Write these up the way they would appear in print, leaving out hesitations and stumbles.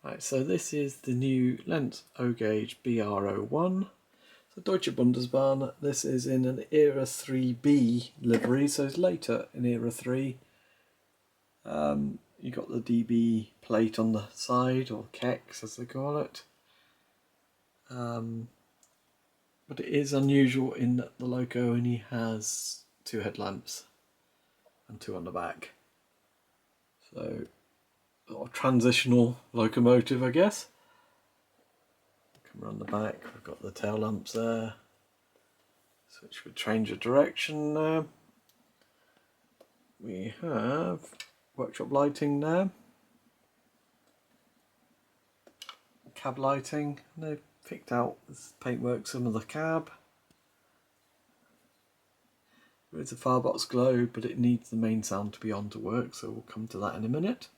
Right, so this is the new Lenz O gauge Br01. So Deutsche Bundesbahn. This is in an Era 3B livery, so it's later in Era 3. You got the DB plate on the side, or KEX as they call it. But it is unusual in that the loco only has 2 headlamps and 2 on the back. So a transitional locomotive, I guess. Come around the back, we've got the tail lamps there. Switch would change of direction now. We have workshop lighting there. Cab lighting, and they've picked out this paintwork some of the cab. There is a firebox glow, but it needs the main sound to be on to work, so we'll come to that in a minute.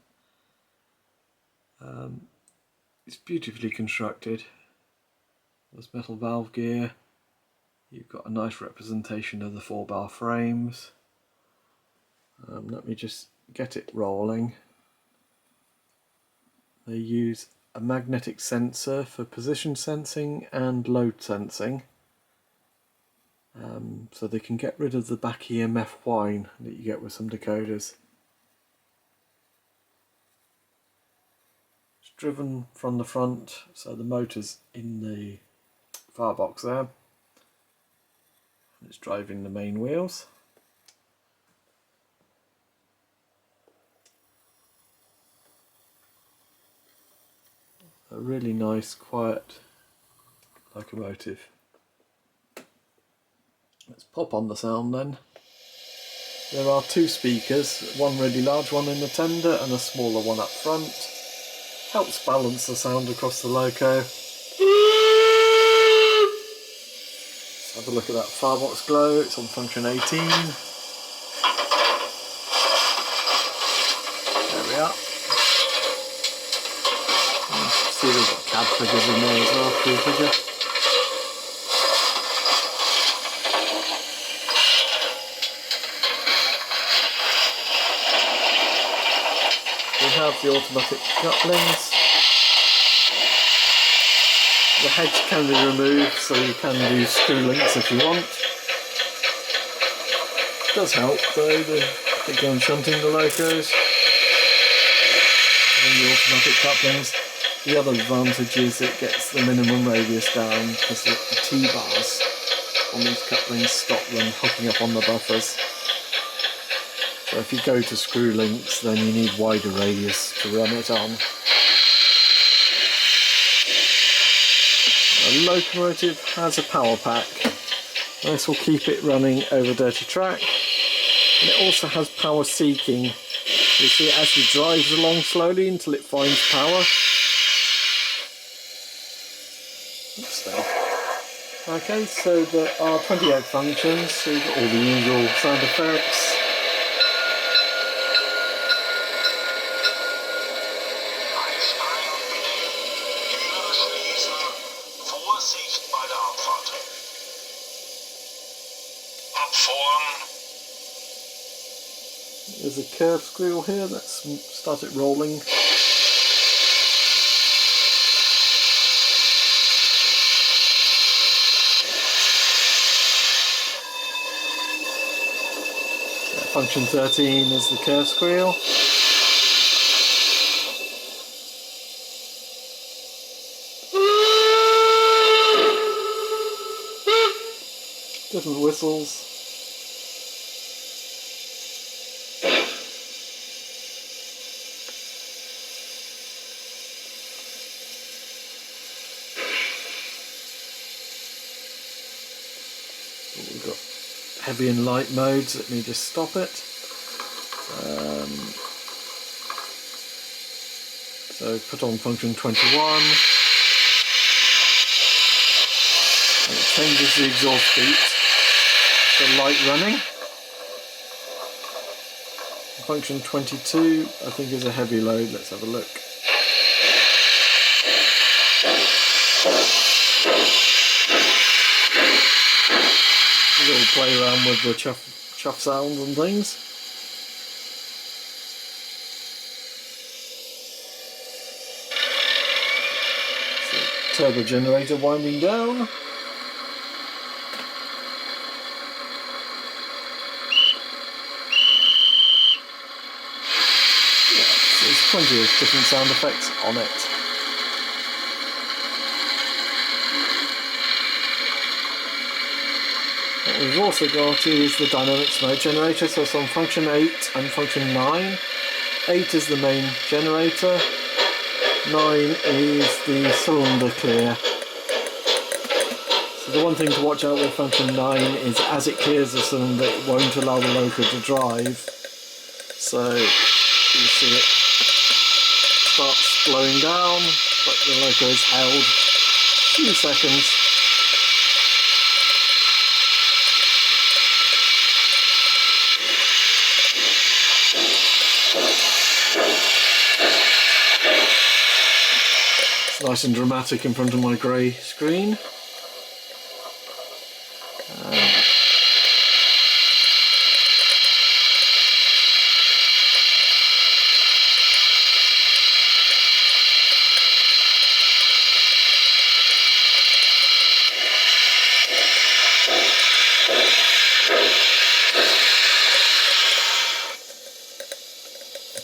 It's beautifully constructed. There's metal valve gear. You've got a nice representation of the 4-bar frames. Let me just get it rolling. They use a magnetic sensor for position sensing and load sensing. So they can get rid of the back EMF whine that you get with some decoders. It's driven from the front, so the motor's in the firebox there. It's driving the main wheels. A really nice, quiet locomotive. Let's pop on the sound then. There are 2 speakers, one really large one in the tender and a smaller one up front. Helps balance the sound across the loco. Let's have a look at that firebox glow, it's on function 18. There we are. See we've got cab figures in there as well, crew figure. We have the automatic couplings. The heads can be removed, so you can do screw links if you want. It does help though, particularly on shunting the locos. And the automatic couplings. The other advantage is it gets the minimum radius down because the T-bars on these couplings stop them hooking up on the buffers. So if you go to screw links, then you need wider radius to run it on. The locomotive has a power pack. This will keep it running over dirty track. And it also has power seeking. You see it actually drives along slowly until it finds power. Okay, so there are 28 functions, so you've got all the usual sound effects. There's a curve squeal here, let's start it rolling. Function 13 is the curve squeal. Different whistles. We've got heavy and light modes. Let me just stop it. So put on function 21. And it changes the exhaust beat to light running. Function 22 I think is a heavy load. Let's have a look. We'll play around with the chuff sounds and things. turbo generator winding down. Yeah, there's plenty of different sound effects on it. What we've also got is the dynamic smoke generator, so it's on function 8 and function 9. 8 is the main generator, 9 is the cylinder clear. So the one thing to watch out with function 9 is as it clears the cylinder it won't allow the loco to drive. So you see it starts slowing down, but the loco is held a few seconds. It's nice and dramatic in front of my grey screen.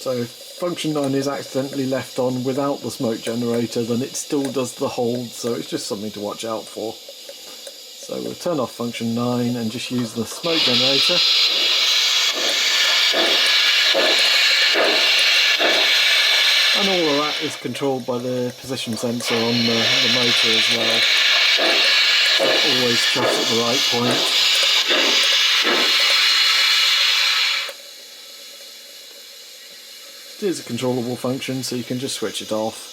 So function 9 is accidentally left on without the smoke generator, then it still does the hold, so it's just something to watch out for. So we'll turn off function 9 and just use the smoke generator. And all of that is controlled by the position sensor on the motor as well. So it always checks at the right point. It is a controllable function, so you can just switch it off.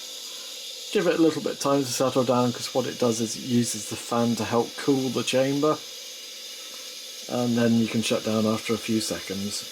Give it a little bit of time to settle down, because what it does is it uses the fan to help cool the chamber, and then you can shut down after a few seconds.